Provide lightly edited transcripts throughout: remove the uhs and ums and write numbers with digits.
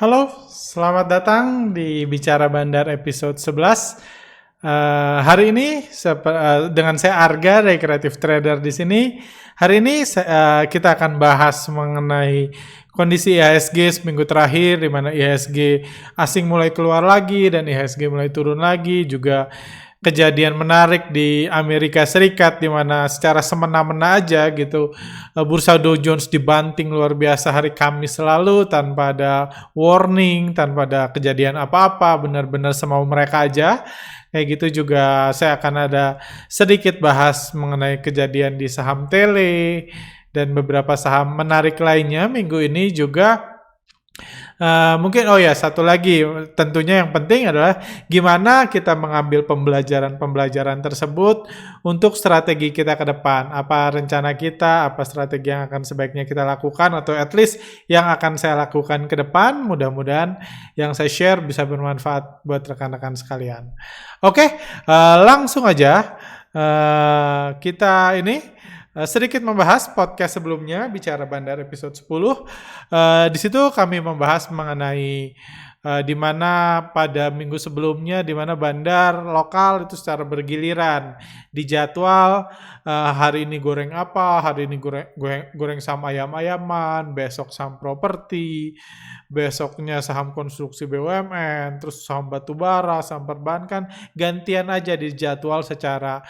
Halo, selamat datang di Bicara Bandar episode 11. Hari ini dengan saya Arga dari Creative Trader di sini. Hari ini kita akan bahas mengenai kondisi IHSG seminggu terakhir, di mana IHSG asing mulai keluar lagi dan IHSG mulai turun lagi. Juga kejadian menarik di Amerika Serikat di mana secara semena-mena aja gitu bursa Dow Jones dibanting luar biasa hari Kamis lalu tanpa ada warning, tanpa ada kejadian apa-apa, benar-benar semau mereka aja. Kayak gitu juga saya akan ada sedikit bahas mengenai kejadian di saham tele dan beberapa saham menarik lainnya minggu ini juga. Mungkin satu lagi tentunya yang penting adalah gimana kita mengambil pembelajaran tersebut untuk strategi kita ke depan. Apa rencana kita, apa strategi yang akan sebaiknya kita lakukan, atau at least yang akan saya lakukan ke depan. Mudah-mudahan yang saya share bisa bermanfaat buat rekan-rekan sekalian. Oke, langsung aja kita ini sedikit membahas podcast sebelumnya, Bicara Bandar episode 10. Di situ kami membahas mengenai di mana pada minggu sebelumnya di mana bandar lokal itu secara bergiliran dijadwal hari ini goreng apa, hari ini goreng saham ayam-ayaman, besok saham properti, besoknya saham konstruksi BUMN, terus saham batubara, saham perbankan, gantian aja dijadwal secara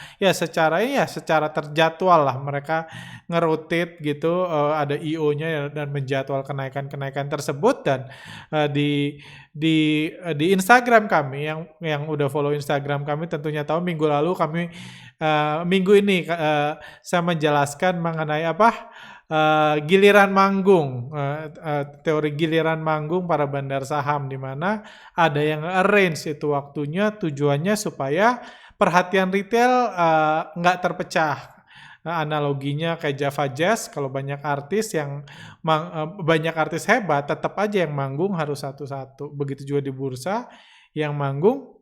terjadwal lah, mereka ngerotate gitu, ada IO-nya dan menjadwal kenaikan tersebut. Dan di Instagram kami yang udah follow Instagram kami tentunya tahu minggu lalu kami minggu ini saya menjelaskan mengenai giliran manggung, teori giliran manggung para bandar saham, di mana ada yang arrange itu waktunya, tujuannya supaya perhatian retail nggak terpecah. Analoginya kayak Java Jazz, kalau banyak artis banyak artis hebat, tetap aja yang manggung harus satu-satu. Begitu juga di bursa, yang manggung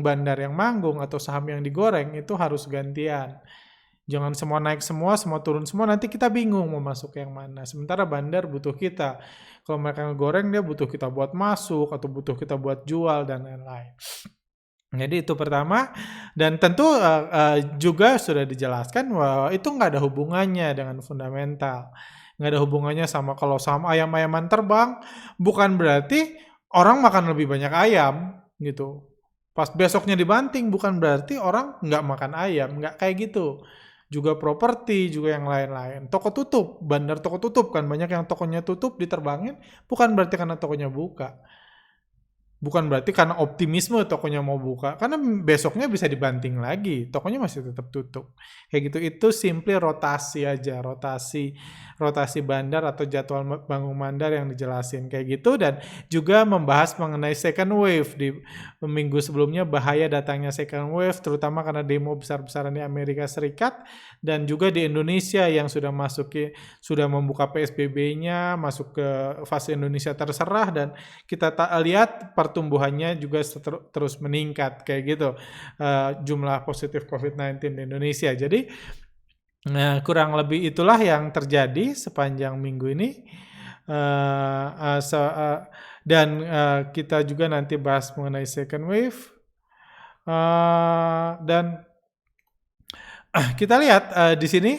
bandar yang manggung atau saham yang digoreng itu harus gantian. Jangan semua naik semua turun semua, nanti kita bingung mau masuk yang mana. Sementara bandar butuh kita. Kalau mereka ngegoreng, dia butuh kita buat masuk atau butuh kita buat jual dan lain-lain. Jadi itu pertama, dan tentu juga sudah dijelaskan bahwa itu nggak ada hubungannya dengan fundamental. Nggak ada hubungannya sama kalau saham ayam-ayaman terbang, bukan berarti orang makan lebih banyak ayam gitu. Pas besoknya dibanting, bukan berarti orang nggak makan ayam, nggak kayak gitu. Juga properti, juga yang lain-lain. Toko tutup, bandar toko tutup kan, banyak yang tokonya tutup diterbangin, bukan berarti karena tokonya buka. Bukan berarti karena optimisme tokonya mau buka, karena besoknya bisa dibanting lagi, tokonya masih tetap tutup. Kayak gitu, itu simply rotasi aja, rotasi bandar atau jadwal bangun bandar yang dijelasin kayak gitu. Dan juga membahas mengenai second wave di minggu sebelumnya, bahaya datangnya second wave, terutama karena demo besar-besaran di Amerika Serikat dan juga di Indonesia yang sudah membuka PSBB-nya, masuk ke fase Indonesia terserah, dan kita lihat pertumbuhannya juga terus meningkat kayak gitu, jumlah positif COVID-19 di Indonesia. Jadi kurang lebih itulah yang terjadi sepanjang minggu ini, dan kita juga nanti bahas mengenai second wave, dan kita lihat di sini.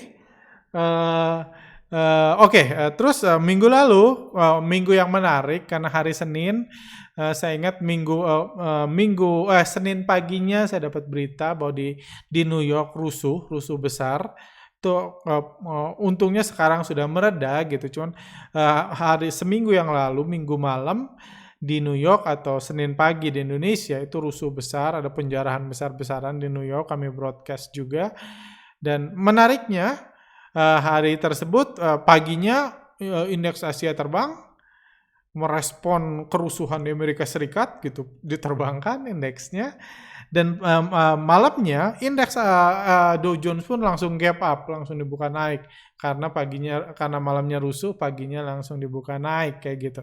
Terus minggu lalu, minggu yang menarik karena hari Senin, saya ingat Senin paginya saya dapat berita bahwa di New York rusuh besar. Itu untungnya sekarang sudah mereda gitu, cuman seminggu yang lalu, minggu malam di New York atau Senin pagi di Indonesia itu rusuh besar, ada penjarahan besar-besaran di New York, kami broadcast juga. Dan menariknya, hari tersebut paginya indeks Asia terbang merespon kerusuhan di Amerika Serikat gitu, diterbangkan indeksnya. Dan malamnya indeks Dow Jones pun langsung gap up, langsung dibuka naik karena malamnya rusuh, paginya langsung dibuka naik kayak gitu.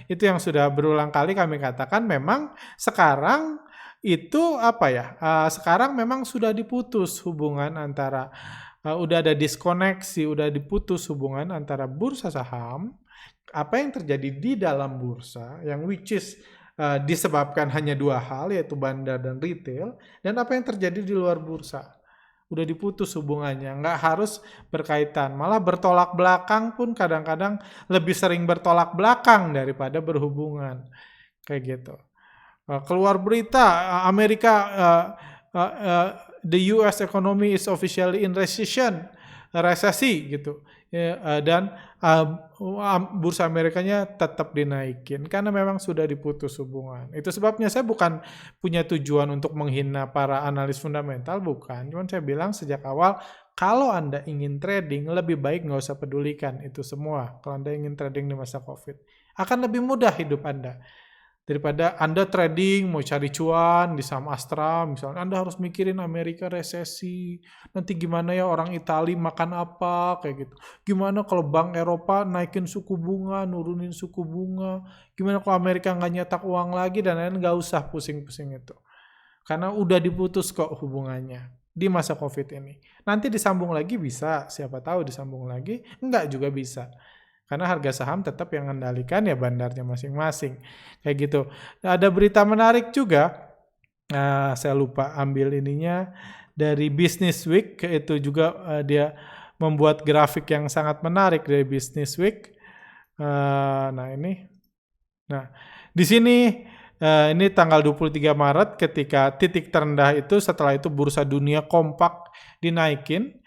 Itu yang sudah berulang kali kami katakan, memang sekarang itu sekarang memang sudah diputus hubungan antara udah ada diskoneksi, udah diputus hubungan antara bursa saham apa yang terjadi di dalam bursa, yang which is disebabkan hanya dua hal, yaitu bandar dan retail, dan apa yang terjadi di luar bursa. Udah diputus hubungannya, nggak harus berkaitan. Malah bertolak belakang pun kadang-kadang lebih sering bertolak belakang daripada berhubungan. Kayak gitu. Keluar berita, Amerika, the US economy is officially in recession, resesi gitu. Dan bursa Amerikanya tetap dinaikin karena memang sudah diputus hubungan. Itu sebabnya saya bukan punya tujuan untuk menghina para analis fundamental, bukan. Cuman saya bilang sejak awal, kalau Anda ingin trading, lebih baik nggak usah pedulikan itu semua. Kalau Anda ingin trading di masa COVID, akan lebih mudah hidup Anda. Daripada Anda trading, mau cari cuan di saham Astra, misalnya Anda harus mikirin Amerika resesi, nanti gimana ya orang Itali makan apa, kayak gitu. Gimana kalau Bank Eropa naikin suku bunga, nurunin suku bunga, gimana kalau Amerika nggak nyetak uang lagi, dan lain-lain, nggak usah pusing-pusing itu. Karena udah diputus kok hubungannya di masa COVID ini. Nanti disambung lagi bisa, siapa tahu disambung lagi, enggak juga bisa. Karena harga saham tetap yang mengendalikan ya bandarnya masing-masing. Kayak gitu. Ada berita menarik juga, saya lupa ambil ininya, dari Business Week, itu juga dia membuat grafik yang sangat menarik dari Business Week. Nah ini. Nah, di sini ini tanggal 23 Maret ketika titik terendah itu, setelah itu bursa dunia kompak dinaikin.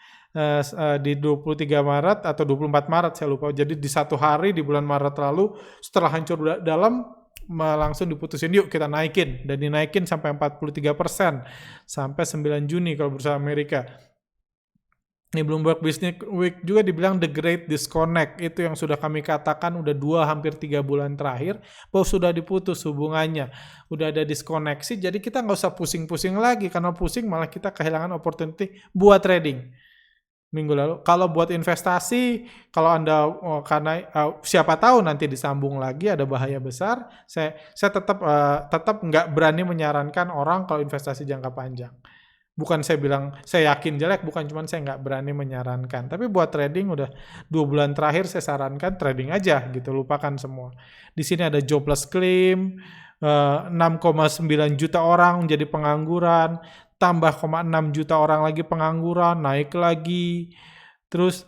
Di 23 Maret atau 24 Maret saya lupa. Jadi di satu hari di bulan Maret lalu, setelah hancur dalam, langsung diputusin yuk kita naikin, dan dinaikin sampai 43% sampai 9 Juni kalau bursa Amerika. Ini Bloomberg Business Week juga dibilang the great disconnect, itu yang sudah kami katakan udah 2 hampir 3 bulan terakhir bahwa sudah diputus hubungannya, udah ada diskoneksi. Jadi kita nggak usah pusing-pusing lagi, karena pusing malah kita kehilangan opportunity buat trading. Minggu lalu, kalau buat investasi, kalau Anda karena siapa tahu nanti disambung lagi, ada bahaya besar. Saya tetap nggak berani menyarankan orang kalau investasi jangka panjang. Bukan saya bilang saya yakin jelek, bukan, cuman saya nggak berani menyarankan. Tapi buat trading udah 2 bulan terakhir saya sarankan trading aja gitu, lupakan semua. Di sini ada jobless claim, 6,9 juta orang menjadi pengangguran, tambah 0,6 juta orang lagi pengangguran, naik lagi. Terus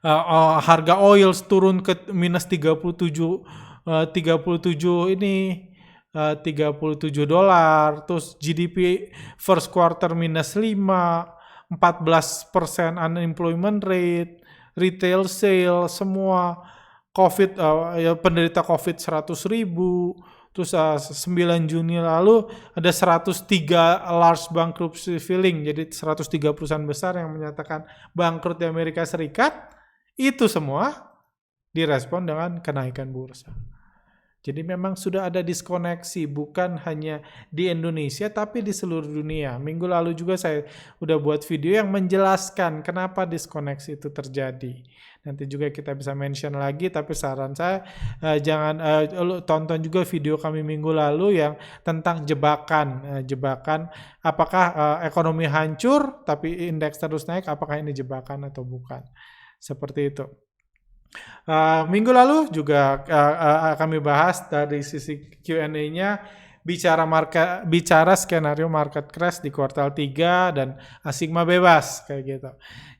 harga oil turun ke minus 37 $37. Terus GDP first quarter minus 5, 14% unemployment rate, retail sale, semua COVID, penderita COVID 100.000. Terus 9 Juni lalu ada 103 large bankruptcy filing, jadi 103 perusahaan besar yang menyatakan bangkrut di Amerika Serikat. Itu semua direspon dengan kenaikan bursa. Jadi memang sudah ada diskoneksi, bukan hanya di Indonesia tapi di seluruh dunia. Minggu lalu juga saya udah buat video yang menjelaskan kenapa diskoneksi itu terjadi. Nanti juga kita bisa mention lagi, tapi saran saya jangan tonton juga video kami minggu lalu yang tentang jebakan apakah ekonomi hancur tapi indeks terus naik, apakah ini jebakan atau bukan. Seperti itu. Minggu lalu juga kami bahas dari sisi Q&A-nya, bicara skenario market crash di kuartal 3 dan asigma bebas kayak gitu.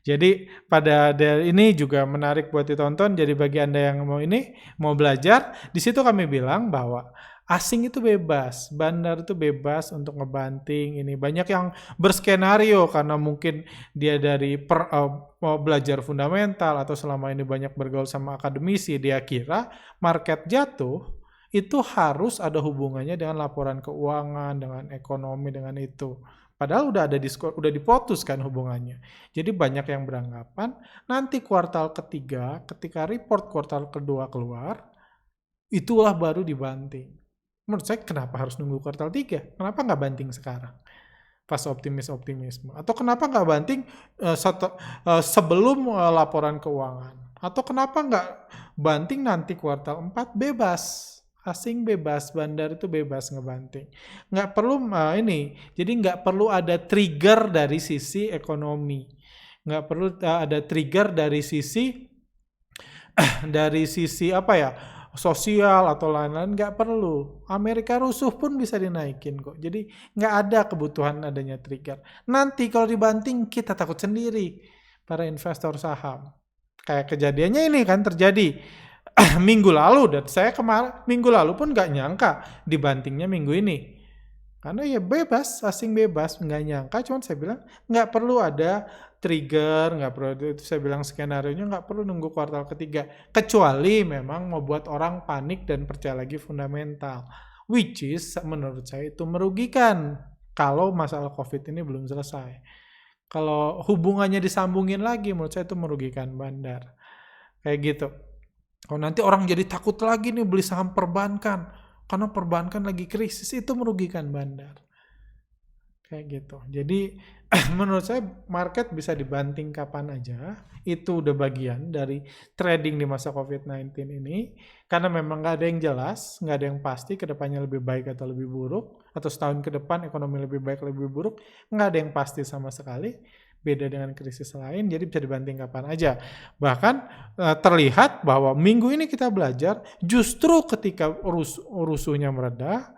Jadi pada ini juga menarik buat ditonton. Jadi bagi Anda yang mau belajar, di situ kami bilang bahwa asing itu bebas, bandar itu bebas untuk ngebanting ini. Banyak yang berskenario karena mungkin dia dari belajar fundamental atau selama ini banyak bergaul sama akademisi, dia kira market jatuh itu harus ada hubungannya dengan laporan keuangan, dengan ekonomi, dengan itu. Padahal udah diputuskan hubungannya. Jadi banyak yang beranggapan nanti kuartal ketiga, ketika report kuartal kedua keluar, itulah baru dibanting. Menurut saya kenapa harus nunggu kuartal 3? Kenapa nggak banting sekarang? Pas optimisme. Atau kenapa nggak banting sebelum laporan keuangan? Atau kenapa nggak banting nanti kuartal 4? Bebas. Asing bebas, bandar itu bebas ngebanting. Nggak perlu jadi nggak perlu ada trigger dari sisi ekonomi. Nggak perlu ada trigger dari sisi dari sisi apa ya, sosial atau lain-lain nggak perlu. Amerika rusuh pun bisa dinaikin kok. Jadi nggak ada kebutuhan adanya trigger. Nanti kalau dibanting kita takut sendiri para investor saham. Kayak kejadiannya ini kan terjadi minggu lalu, dan saya kemarin minggu lalu pun nggak nyangka dibantingnya minggu ini. Karena ya bebas, asing bebas, nggak nyangka. Cuman saya bilang nggak perlu ada trigger, nggak perlu itu, saya bilang skenario-nya nggak perlu nunggu kuartal ketiga. Kecuali memang mau buat orang panik dan percaya lagi fundamental. Which is menurut saya itu merugikan kalau masalah COVID ini belum selesai. Kalau hubungannya disambungin lagi, menurut saya itu merugikan bandar. Kayak gitu. Kalau nanti orang jadi takut lagi nih beli saham perbankan, karena perbankan lagi krisis, itu merugikan bandar. Kayak gitu. Jadi menurut saya market bisa dibanting kapan aja. Itu udah bagian dari trading di masa COVID-19 ini. Karena memang nggak ada yang jelas, nggak ada yang pasti kedepannya lebih baik atau lebih buruk. Atau setahun ke depan ekonomi lebih baik, lebih buruk. Nggak ada yang pasti sama sekali. Beda dengan krisis lain, jadi bisa dibanting kapan aja. Bahkan terlihat bahwa minggu ini kita belajar, justru ketika rusuhnya mereda,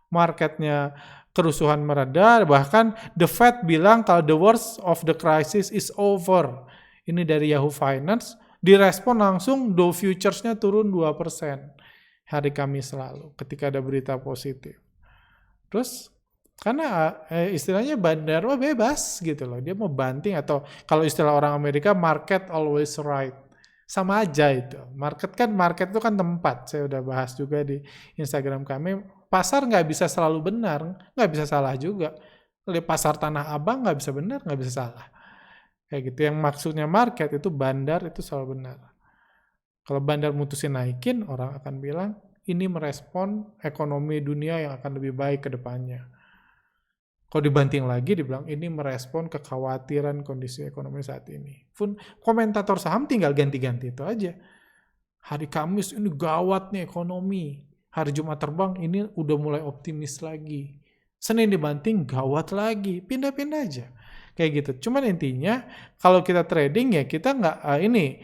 marketnya kerusuhan mereda, bahkan the Fed bilang kalau the worst of the crisis is over. Ini dari Yahoo Finance, direspon langsung Dow Futures-nya turun 2% hari Kamis lalu ketika ada berita positif. Terus karena istilahnya bandar bebas gitu loh, dia mau banting, atau kalau istilah orang Amerika market always right, sama aja itu. Market itu kan tempat, saya udah bahas juga di Instagram kami. Pasar nggak bisa selalu benar, nggak bisa salah juga. Pasar Tanah Abang nggak bisa benar, nggak bisa salah. Kayak gitu. Yang maksudnya market itu bandar itu selalu benar. Kalau bandar mutusin naikin, orang akan bilang ini merespon ekonomi dunia yang akan lebih baik ke depannya. Kalau dibanting lagi, dibilang ini merespon kekhawatiran kondisi ekonomi saat ini. Pun komentator saham tinggal ganti-ganti itu aja. Hari Kamis ini gawat nih ekonomi. Hari Jumat terbang ini udah mulai optimis lagi. Senin dibanting gawat lagi. Pindah-pindah aja. Kayak gitu. Cuman intinya kalau kita trading ya kita nggak ini.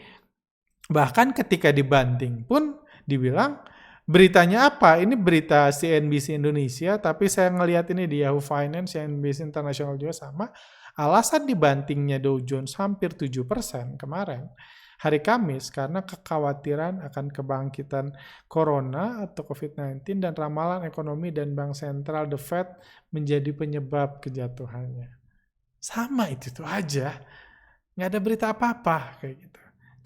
Bahkan ketika dibanting pun dibilang beritanya apa? Ini berita CNBC Indonesia, tapi saya ngelihat ini di Yahoo Finance, CNBC International juga sama. Alasan dibantingnya Dow Jones hampir 7% kemarin, hari Kamis, karena kekhawatiran akan kebangkitan Corona atau COVID-19 dan ramalan ekonomi dan Bank Sentral The Fed menjadi penyebab kejatuhannya. Sama itu aja. Nggak ada berita apa-apa kayak gitu.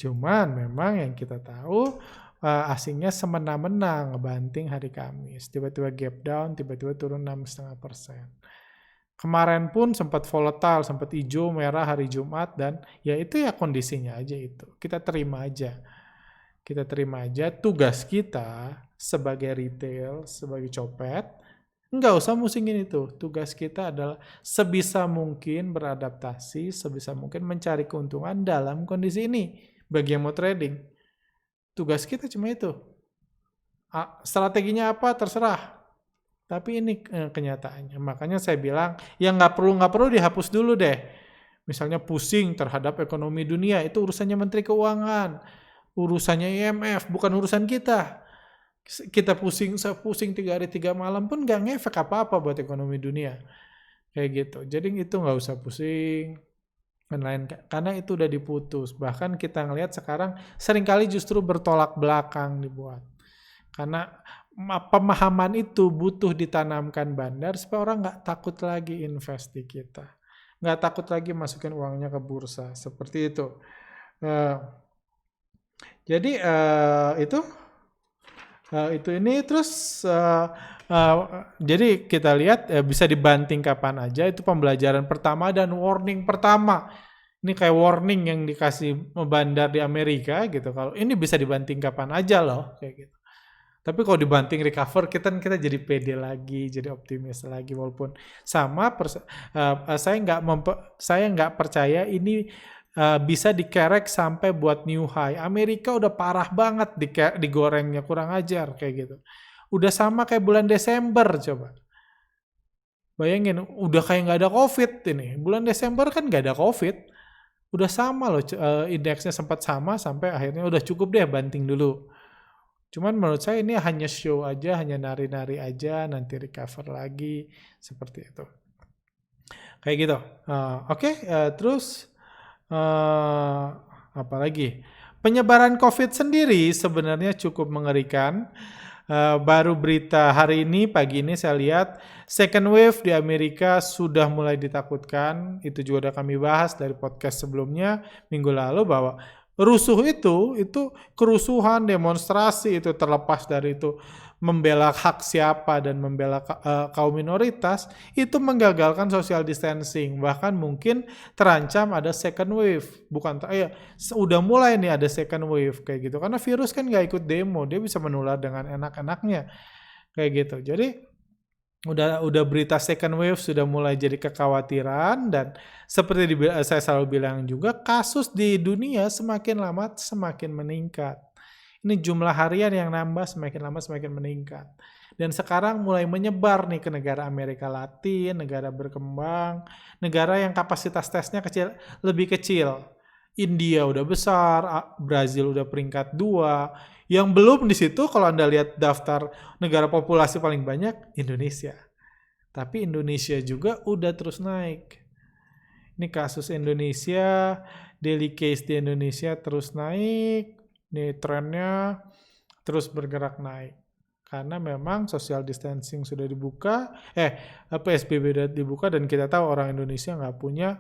Cuman memang yang kita tahu, asingnya semena-mena ngebanting hari Kamis. Tiba-tiba gap down, tiba-tiba turun 6,5%. Kemarin pun sempat volatile, sempat hijau, merah hari Jumat, dan ya itu ya kondisinya aja itu. Kita terima aja. Kita terima aja. Tugas kita sebagai retail, sebagai copet, nggak usah musingin itu. Tugas kita adalah sebisa mungkin beradaptasi, sebisa mungkin mencari keuntungan dalam kondisi ini. Bagi yang mau trading, tugas kita cuma itu. Strateginya apa terserah. Tapi ini kenyataannya. Makanya saya bilang, yang nggak perlu dihapus dulu deh. Misalnya pusing terhadap ekonomi dunia, itu urusannya Menteri Keuangan, urusannya IMF, bukan urusan kita. Kita pusing 3 hari 3 malam pun nggak ngefek apa-apa buat ekonomi dunia. Kayak gitu. Jadi itu nggak usah pusing. Dan lain, karena itu udah diputus. Bahkan kita ngelihat sekarang seringkali justru bertolak belakang dibuat. Karena pemahaman itu butuh ditanamkan bandar supaya orang nggak takut lagi invest di kita. Nggak takut lagi masukin uangnya ke bursa. Seperti itu. Jadi itu ini terus jadi kita lihat bisa dibanting kapan aja, itu pembelajaran pertama dan warning pertama. Ini kayak warning yang dikasih bandar di Amerika gitu. Kalau ini bisa dibanting kapan aja loh kayak gitu. Tapi kalau dibanting recover kita jadi pede lagi, jadi optimis lagi, walaupun sama saya nggak percaya ini bisa dikerek sampai buat new high. Amerika udah parah banget digorengnya, kurang ajar kayak gitu. Udah sama kayak bulan Desember coba. Bayangin, udah kayak nggak ada COVID ini. Bulan Desember kan nggak ada COVID. Udah sama loh, indeksnya sempat sama sampai akhirnya udah cukup deh banting dulu. Cuman menurut saya ini hanya show aja, hanya nari-nari aja, nanti recover lagi, seperti itu. Kayak gitu. Oke, terus apa lagi? Penyebaran COVID sendiri sebenarnya cukup mengerikan. Baru berita hari ini, pagi ini saya lihat second wave di Amerika sudah mulai ditakutkan. Itu juga udah kami bahas dari podcast sebelumnya minggu lalu bahwa rusuh itu kerusuhan, demonstrasi itu terlepas dari itu membela hak siapa dan membela kaum minoritas, itu menggagalkan social distancing. Bahkan mungkin terancam ada second wave. Udah mulai nih ada second wave kayak gitu. Karena virus kan nggak ikut demo, dia bisa menular dengan enak-enaknya kayak gitu. Jadi udah berita second wave sudah mulai jadi kekhawatiran, dan seperti saya selalu bilang juga, kasus di dunia semakin lama semakin meningkat. Ini jumlah harian yang nambah semakin lama semakin meningkat. Dan sekarang mulai menyebar nih ke negara Amerika Latin, negara berkembang, negara yang kapasitas tesnya lebih kecil. India udah besar, Brazil udah peringkat 2. Yang belum di situ kalau Anda lihat daftar negara populasi paling banyak, Indonesia. Tapi Indonesia juga udah terus naik. Ini kasus Indonesia, daily case di Indonesia terus naik. Nih trennya terus bergerak naik. Karena memang social distancing sudah dibuka, PSBB sudah dibuka, dan kita tahu orang Indonesia nggak punya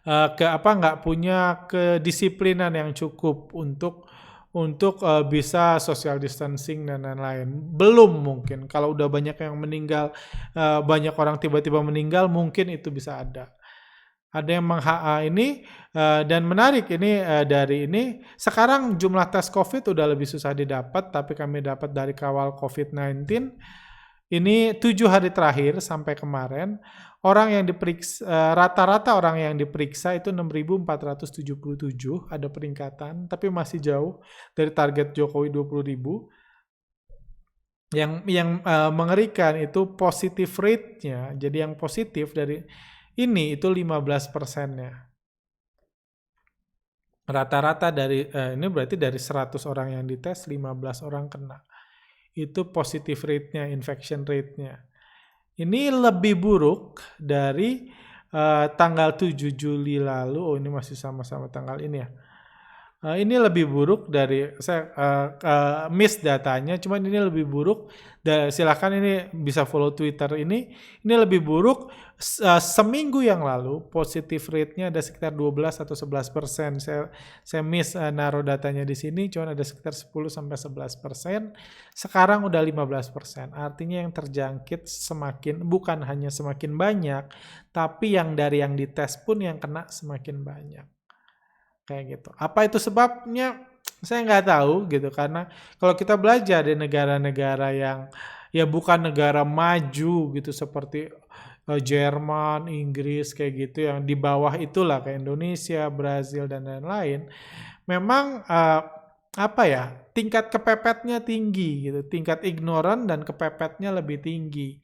nggak punya kedisiplinan yang cukup untuk bisa social distancing dan lain-lain. Belum mungkin. Kalau udah banyak yang meninggal, banyak orang tiba-tiba meninggal, mungkin itu bisa ada. Ada yang dan menarik ini dari ini, sekarang jumlah tes COVID udah lebih susah didapat, tapi kami dapat dari Kawal COVID-19. Ini 7 hari terakhir sampai kemarin, orang yang diperiksa, rata-rata orang yang diperiksa itu 6.477, ada peningkatan, tapi masih jauh dari target Jokowi 20.000. Yang mengerikan itu positive rate-nya, jadi yang positif dari ini itu 15%-nya. Rata-rata dari ini berarti dari 100 orang yang dites, 15 orang kena. Itu positive rate-nya, infection rate-nya. Ini lebih buruk dari tanggal 7 Juli lalu. Oh, ini masih sama-sama tanggal ini ya. Ini lebih buruk dari, saya miss datanya, cuman ini lebih buruk. Silahkan ini bisa follow Twitter ini lebih buruk. Seminggu yang lalu positive rate-nya ada sekitar 12 atau 11%. Saya miss naruh datanya di sini, cuman ada sekitar 10-11%. Sekarang udah 15%. Artinya yang terjangkit bukan hanya semakin banyak, tapi yang dites pun yang kena semakin banyak. Kayak gitu. Apa itu sebabnya? Saya nggak tahu gitu, karena kalau kita belajar di negara-negara yang ya bukan negara maju gitu seperti Jerman, Inggris kayak gitu, yang di bawah itulah kayak Indonesia, Brazil dan lain-lain, memang tingkat kepepetnya tinggi gitu, tingkat ignoran dan kepepetnya lebih tinggi.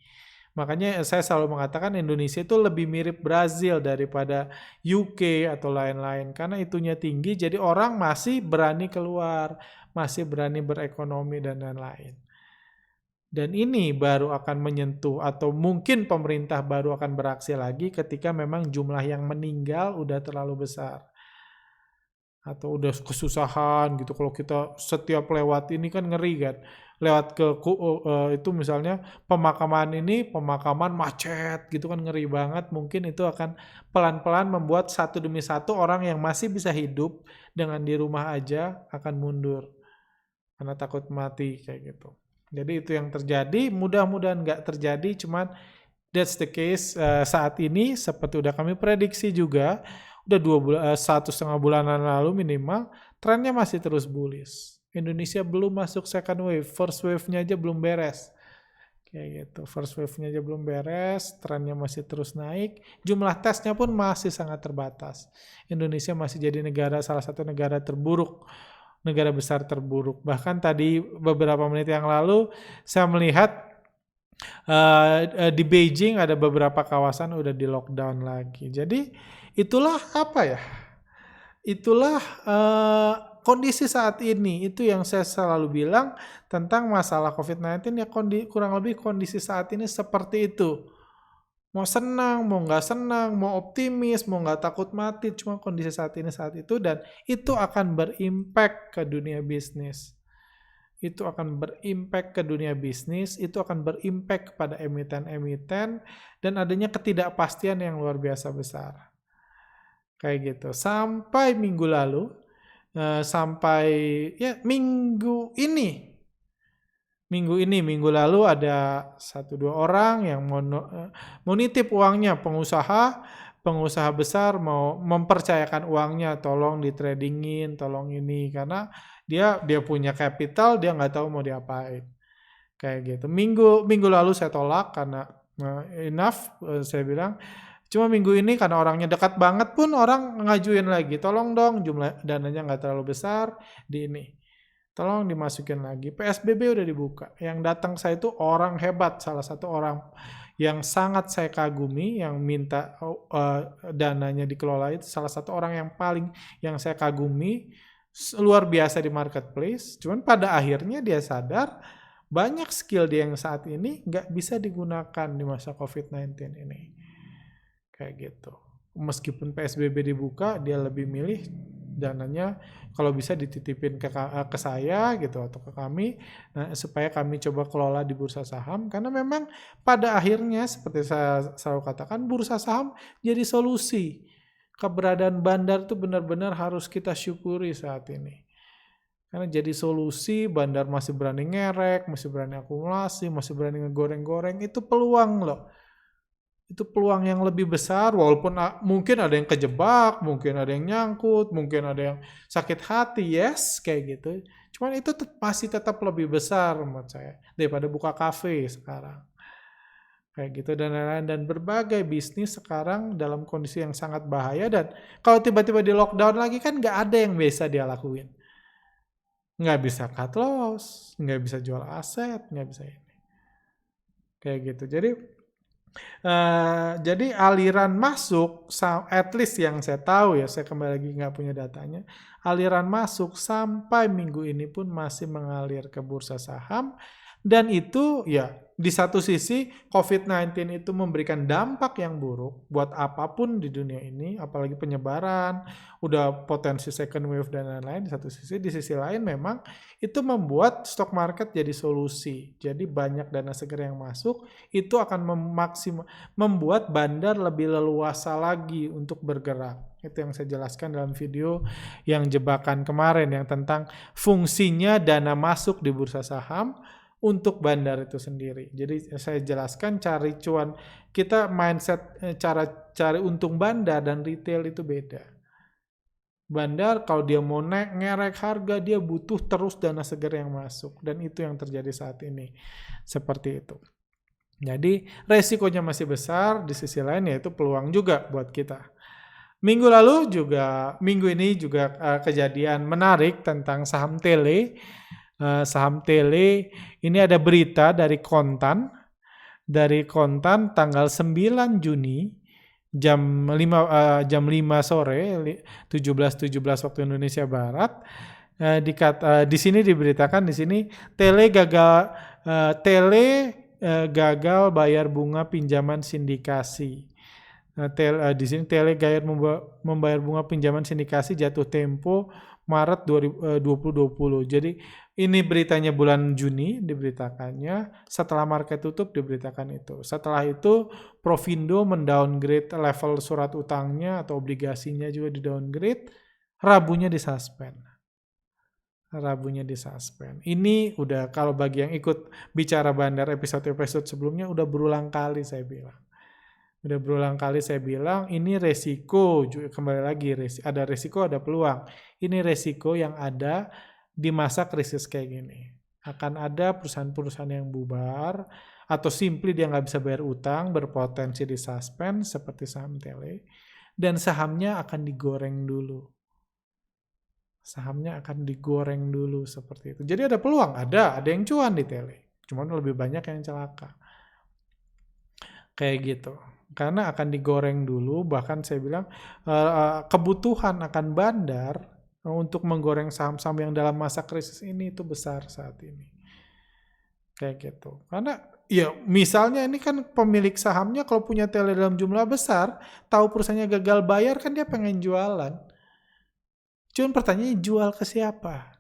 Makanya saya selalu mengatakan Indonesia itu lebih mirip Brazil daripada UK atau lain-lain. Karena itunya tinggi, jadi orang masih berani keluar, masih berani berekonomi dan lain-lain. Dan ini baru akan menyentuh, atau mungkin pemerintah baru akan beraksi lagi ketika memang jumlah yang meninggal udah terlalu besar. Atau udah kesusahan gitu, kalau kita setiap lewat ini kan ngeri kan. Lewat itu misalnya pemakaman macet gitu kan, ngeri banget. Mungkin itu akan pelan-pelan membuat satu demi satu orang yang masih bisa hidup dengan di rumah aja akan mundur karena takut mati kayak gitu. Jadi itu yang terjadi, mudah-mudahan nggak terjadi, cuman that's the case saat ini. Seperti udah kami prediksi juga, udah 1,5 bulanan lalu minimal, trennya masih terus bullish. Indonesia belum masuk second wave, first wave-nya aja belum beres. Kayak gitu, first wave-nya aja belum beres, trennya masih terus naik, jumlah tesnya pun masih sangat terbatas. Indonesia masih jadi salah satu negara terburuk, negara besar terburuk. Bahkan tadi beberapa menit yang lalu saya melihat Di Beijing ada beberapa kawasan udah di lockdown lagi. Jadi itulah apa ya? Itulah kondisi saat ini. Itu yang saya selalu bilang tentang masalah COVID-19 ya, kurang lebih kondisi saat ini seperti itu. Mau senang, mau nggak senang, mau optimis, mau nggak takut mati, cuma kondisi saat ini saat itu, dan itu akan berimpact ke dunia bisnis. Itu akan berimpact ke dunia bisnis, itu akan berimpact kepada emiten-emiten, dan adanya ketidakpastian yang luar biasa besar. Kayak gitu. Sampai minggu lalu, sampai ya minggu minggu lalu ada 1-2 orang yang mau nitip uangnya, pengusaha besar mau mempercayakan uangnya, tolong ditradingin, tolong ini, karena dia punya capital, dia nggak tahu mau diapain. Kayak gitu. Minggu lalu saya tolak karena enough, saya bilang. Cuma minggu ini karena orangnya dekat banget pun orang ngajuin lagi, tolong dong jumlah dananya nggak terlalu besar di ini. Tolong dimasukin lagi. PSBB udah dibuka. Yang datang saya itu orang hebat. Salah satu orang yang sangat saya kagumi, yang minta dananya dikelola itu salah satu orang yang saya kagumi, luar biasa di marketplace. Cuman pada akhirnya dia sadar banyak skill dia yang saat ini nggak bisa digunakan di masa COVID-19 ini. Kayak gitu. Meskipun PSBB dibuka, dia lebih milih dananya kalau bisa dititipin ke saya gitu atau ke kami, supaya kami coba kelola di bursa saham, karena memang pada akhirnya seperti saya selalu katakan, bursa saham jadi solusi. Keberadaan bandar itu benar-benar harus kita syukuri saat ini. Karena jadi solusi, bandar masih berani ngerek, masih berani akumulasi, masih berani ngegoreng-goreng, itu peluang loh. Itu peluang yang lebih besar, walaupun mungkin ada yang kejebak, mungkin ada yang nyangkut, mungkin ada yang sakit hati, yes, kayak gitu. Cuman itu masih tetap lebih besar menurut saya daripada buka kafe sekarang. Kayak gitu dan lain-lain, dan berbagai bisnis sekarang dalam kondisi yang sangat bahaya, dan kalau tiba-tiba di lockdown lagi kan nggak ada yang bisa dia lakuin. Nggak bisa cut loss, nggak bisa jual aset, nggak bisa ini. Kayak gitu. Jadi aliran masuk, at least yang saya tahu ya, saya kembali lagi nggak punya datanya, aliran masuk sampai minggu ini pun masih mengalir ke bursa saham, dan itu ya di satu sisi COVID-19 itu memberikan dampak yang buruk buat apapun di dunia ini, apalagi penyebaran, udah potensi second wave dan lain-lain di satu sisi. Di sisi lain memang itu membuat stock market jadi solusi. Jadi banyak dana segar yang masuk, itu akan membuat bandar lebih leluasa lagi untuk bergerak. Itu yang saya jelaskan dalam video yang jebakan kemarin, yang tentang fungsinya dana masuk di bursa saham untuk bandar itu sendiri. Jadi saya jelaskan cari cuan, kita mindset cara cari untung bandar dan retail itu beda. Bandar kalau dia mau ngerek harga, dia butuh terus dana segar yang masuk, dan itu yang terjadi saat ini. Seperti itu. Jadi resikonya masih besar, di sisi lain yaitu peluang juga buat kita. Minggu ini juga kejadian menarik tentang saham tele. Saham tele ini ada berita dari Kontan tanggal 9 Juni jam 5 sore, 17 waktu Indonesia Barat. Di sini diberitakan, di sini tele gagal bayar bunga pinjaman sindikasi. Di sini tele gagal membayar bunga pinjaman sindikasi jatuh tempo Maret 2020. Jadi ini beritanya bulan Juni diberitakannya, setelah market tutup diberitakan itu. Setelah itu Provindo mendowngrade level surat utangnya atau obligasinya juga di downgrade, Rabunya disuspend. Ini udah, kalau bagi yang ikut bicara bandar episode sebelumnya, udah berulang kali saya bilang. Ini resiko, kembali lagi, ada resiko, ada peluang. Ini resiko yang ada di masa krisis kayak gini. Akan ada perusahaan-perusahaan yang bubar, atau simply dia nggak bisa bayar utang, berpotensi disuspend seperti saham tele, dan sahamnya akan digoreng dulu. Seperti itu. Jadi ada peluang, ada yang cuan di tele, cuman lebih banyak yang celaka. kayak gitu. Karena akan digoreng dulu, bahkan saya bilang kebutuhan akan bandar untuk menggoreng saham-saham yang dalam masa krisis ini itu besar saat ini. Kayak gitu. Karena ya misalnya ini kan pemilik sahamnya kalau punya tele dalam jumlah besar, tahu perusahaannya gagal bayar kan dia pengen jualan. Cuman pertanyaannya jual ke siapa?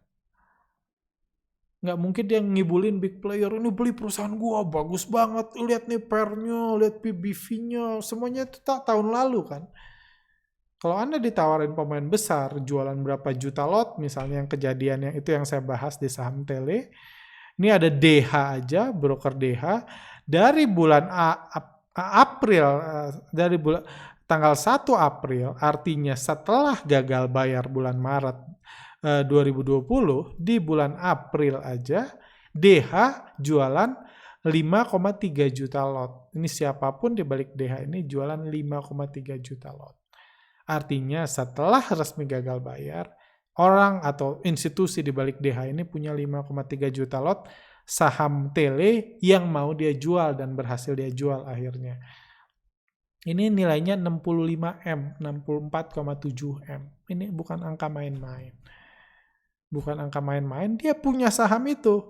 Nggak mungkin dia ngibulin big player, ini beli perusahaan gua bagus banget, lihat nih PER-nya, lihat PBV-nya, semuanya itu tahun lalu kan. Kalau Anda ditawarin pemain besar, jualan berapa juta lot, misalnya yang kejadian yang itu yang saya bahas di saham tele, ini ada DH aja, broker DH, dari bulan April, dari bulan tanggal 1 April, artinya setelah gagal bayar bulan Maret 2020, di bulan April aja, DH jualan 5,3 juta lot. Ini siapapun di balik DH ini jualan 5,3 juta lot. Artinya setelah resmi gagal bayar, orang atau institusi di balik DH ini punya 5,3 juta lot saham tele yang mau dia jual dan berhasil dia jual akhirnya. Ini nilainya 65M, 64,7M. Ini bukan angka main-main. Bukan angka main-main, dia punya saham itu.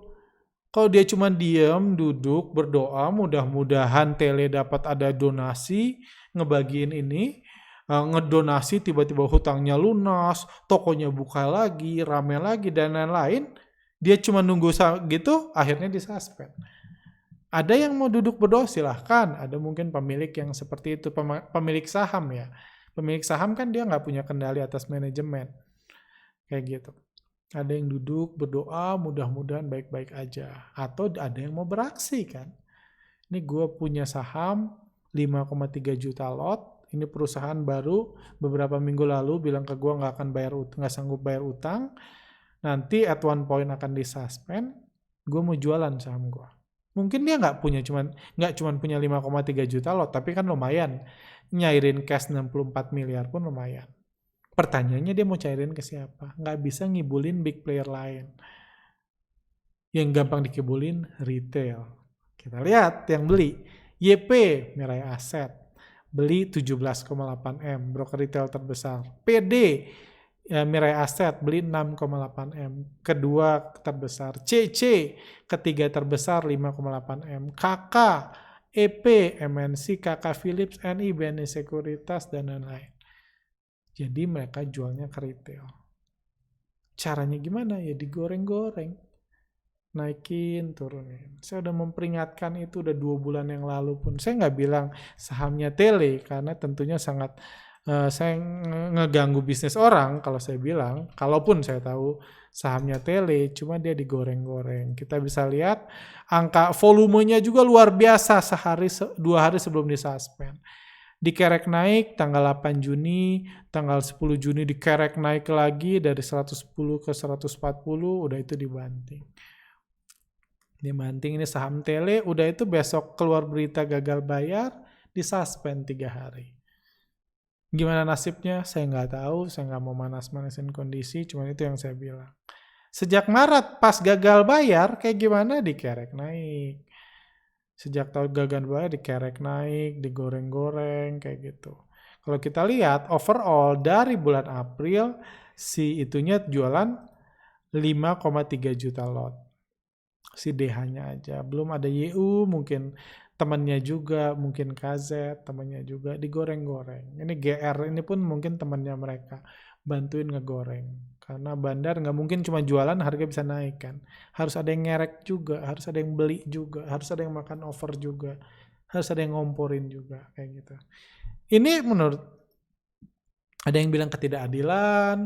Kalau dia cuma diam, duduk, berdoa, mudah-mudahan tele dapat ada donasi, ngebagiin ini, ngedonasi tiba-tiba hutangnya lunas, tokonya buka lagi, rame lagi, dan lain-lain, dia cuma nunggu gitu, akhirnya disuspend. Ada yang mau duduk berdoa silahkan, ada mungkin pemilik yang seperti itu, pemilik saham ya. Pemilik saham kan dia nggak punya kendali atas manajemen, kayak gitu. Ada yang duduk berdoa, mudah-mudahan baik-baik aja. Atau ada yang mau beraksi kan. Ini gue punya saham 5,3 juta lot, ini perusahaan baru beberapa minggu lalu bilang ke gue nggak sanggup bayar utang, nanti at one point akan disuspend, gue mau jualan saham gue. Mungkin dia nggak cuma punya 5,3 juta lot, tapi kan lumayan, nyairin cash 64 miliar pun lumayan. Pertanyaannya dia mau cairin ke siapa? Nggak bisa ngibulin big player lain. Yang gampang dikibulin retail. Kita lihat yang beli YP Mirai Aset beli 17,8M, broker retail terbesar. PD Mirai Aset beli 6,8M, kedua terbesar. CC ketiga terbesar 5,8M. KK, EP, MNC, KK Philips, NI, BNI Sekuritas, dan lain-lain. Jadi mereka jualnya ke retail. Caranya gimana? Ya digoreng-goreng. Naikin, turunin. Saya udah memperingatkan itu udah 2 bulan yang lalu pun. Saya nggak bilang sahamnya tele, karena tentunya sangat saya ngeganggu bisnis orang kalau saya bilang. Kalaupun saya tahu sahamnya tele, cuma dia digoreng-goreng. Kita bisa lihat angka volumenya juga luar biasa 2 hari sebelum disuspend. Dikerek naik tanggal 8 Juni, tanggal 10 Juni dikerek naik lagi dari 110 ke 140, udah itu dibanting. Dibanting ini saham tele, udah itu besok keluar berita gagal bayar, disuspend 3 hari. Gimana nasibnya? Saya nggak tahu, saya nggak mau manas-manasin kondisi, cuma itu yang saya bilang. Sejak Maret pas gagal bayar, kayak gimana dikerek naik. Sejak tahun gagal bayar dikerek naik, digoreng-goreng, kayak gitu. Kalau kita lihat overall dari bulan April, si itunya jualan 5,3 juta lot. Si DH-nya aja. Belum ada YU, mungkin temannya juga, mungkin KZ, temannya juga, digoreng-goreng. Ini GR, ini pun mungkin temannya mereka. Bantuin ngegoreng. Karena bandar nggak mungkin cuma jualan harga bisa naik kan. Harus ada yang ngerek juga, harus ada yang beli juga, harus ada yang makan over juga, harus ada yang ngomporin juga, kayak gitu. Ini menurut, ada yang bilang ketidakadilan,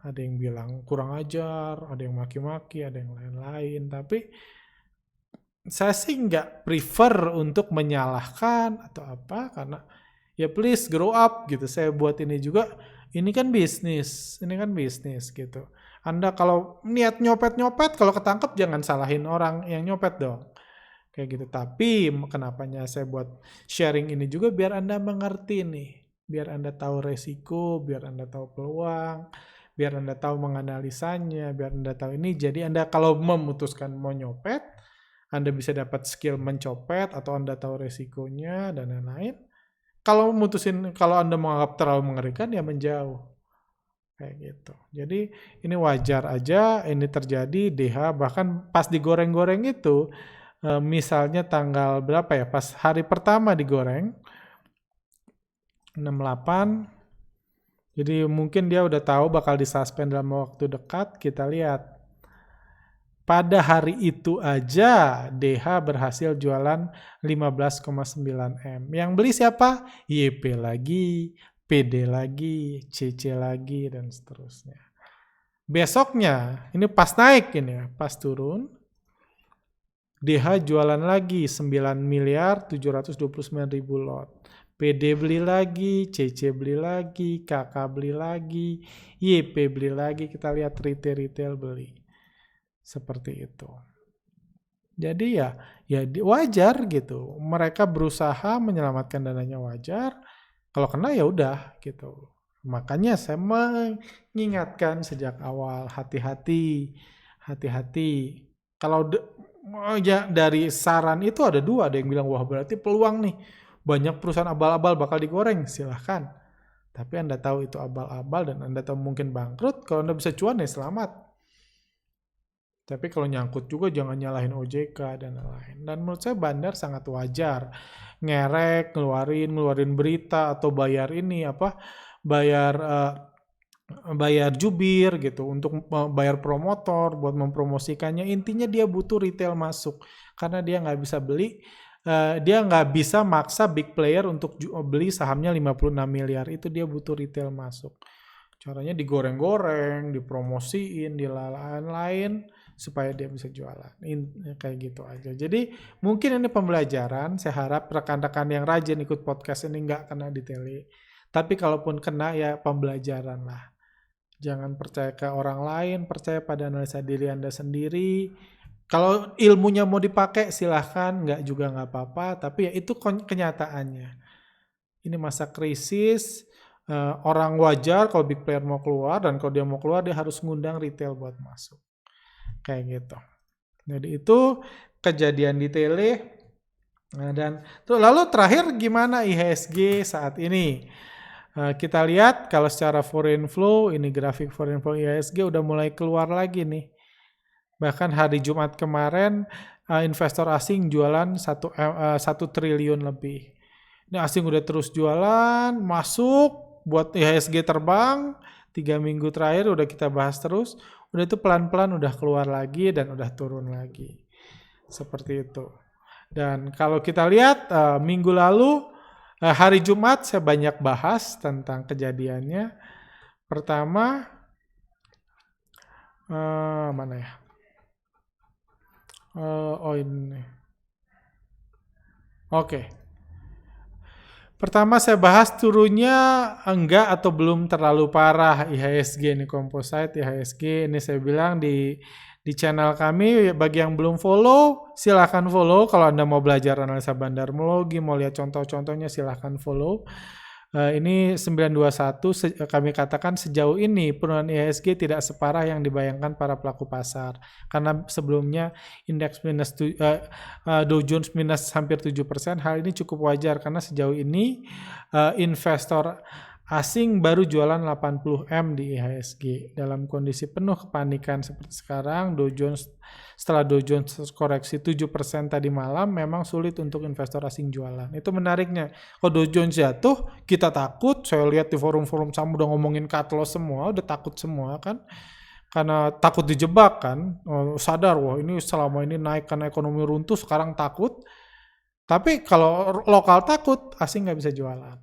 ada yang bilang kurang ajar, ada yang maki-maki, ada yang lain-lain, tapi saya sih nggak prefer untuk menyalahkan atau apa, karena ya please grow up gitu. Saya buat ini juga, ini kan bisnis gitu. Anda kalau niat nyopet-nyopet, kalau ketangkep jangan salahin orang yang nyopet dong. Kayak gitu. Tapi kenapanya saya buat sharing ini juga biar Anda mengerti nih. Biar Anda tahu resiko, biar Anda tahu peluang, biar Anda tahu menganalisanya, biar Anda tahu ini. Jadi Anda kalau memutuskan mau nyopet, Anda bisa dapat skill mencopet atau Anda tahu resikonya dan lain-lain. Kalau Anda menganggap terlalu mengerikan ya menjauh. Kayak gitu. Jadi ini wajar aja ini terjadi DH, bahkan pas digoreng-goreng itu misalnya tanggal berapa ya, pas hari pertama digoreng 68, jadi mungkin dia udah tahu bakal disuspend dalam waktu dekat. Kita lihat pada hari itu aja DH berhasil jualan 15,9 M. Yang beli siapa? YP lagi, PD lagi, CC lagi, dan seterusnya. Besoknya, ini pas naik ini ya, pas turun, DH jualan lagi 9.729.000 lot. PD beli lagi, CC beli lagi, KK beli lagi, YP beli lagi, kita lihat retail beli. Seperti itu. Jadi ya wajar gitu. Mereka berusaha menyelamatkan dananya wajar. Kalau kena ya udah gitu. Makanya saya mengingatkan sejak awal hati-hati. Kalau ya dari saran itu ada dua, ada yang bilang wah berarti peluang nih. Banyak perusahaan abal-abal bakal digoreng, silahkan. Tapi Anda tahu itu abal-abal dan Anda tahu mungkin bangkrut, kalau Anda bisa cuan ya selamat. Tapi kalau nyangkut juga jangan nyalahin OJK dan lain-lain. Dan menurut saya bandar sangat wajar. Ngerek, ngeluarin berita atau bayar bayar jubir gitu untuk bayar promotor buat mempromosikannya. Intinya dia butuh retail masuk karena dia nggak bisa beli, dia nggak bisa maksa big player untuk beli sahamnya 56 miliar. Itu dia butuh retail masuk. Caranya digoreng-goreng, dipromosiin, di lain-lain supaya dia bisa jualan. Kayak gitu aja. Jadi mungkin ini pembelajaran. Saya harap rekan-rekan yang rajin ikut podcast ini nggak kena di tele. Tapi kalaupun kena ya pembelajaran lah. Jangan percaya ke orang lain, percaya pada analisa diri Anda sendiri. Kalau ilmunya mau dipakai silahkan, nggak juga nggak apa-apa. Tapi ya itu kenyataannya. Ini masa krisis. Orang wajar kalau big player mau keluar, dan kalau dia mau keluar dia harus ngundang retail buat masuk. Kayak gitu. Jadi itu kejadian di tele. Dan lalu terakhir gimana IHSG saat ini? Kita lihat kalau secara foreign flow, ini grafik foreign flow IHSG udah mulai keluar lagi nih. Bahkan hari Jumat kemarin investor asing jualan 1 triliun lebih. Ini asing udah terus jualan, masuk buat IHSG terbang. 3 minggu terakhir udah kita bahas terus. Udah itu pelan-pelan udah keluar lagi dan udah turun lagi. Seperti itu. Dan kalau kita lihat minggu lalu, hari Jumat saya banyak bahas tentang kejadiannya. Pertama, mana ya? Ini. Oke. Pertama saya bahas turunnya enggak atau belum terlalu parah IHSG ini composite IHSG ini saya bilang di channel kami. Bagi yang belum follow silahkan follow. Kalau Anda mau belajar analisa bandarmologi, mau lihat contoh-contohnya silahkan follow. Ini 921 kami katakan sejauh ini penurunan IHSG tidak separah yang dibayangkan para pelaku pasar. Karena sebelumnya indeks minus Dow Jones minus hampir 7%. Hal ini cukup wajar karena sejauh ini investor asing baru jualan 80 M di IHSG. Dalam kondisi penuh kepanikan seperti sekarang, setelah Dow Jones koreksi 7% tadi malam, memang sulit untuk investor asing jualan. Itu menariknya. Kalau Dow Jones jatuh, kita takut. Saya lihat di forum-forum saham udah ngomongin cut loss semua, udah takut semua kan. Karena takut dijebak kan. Sadar, wah ini selama ini naik karena ekonomi runtuh, sekarang takut. Tapi kalau lokal takut, asing nggak bisa jualan.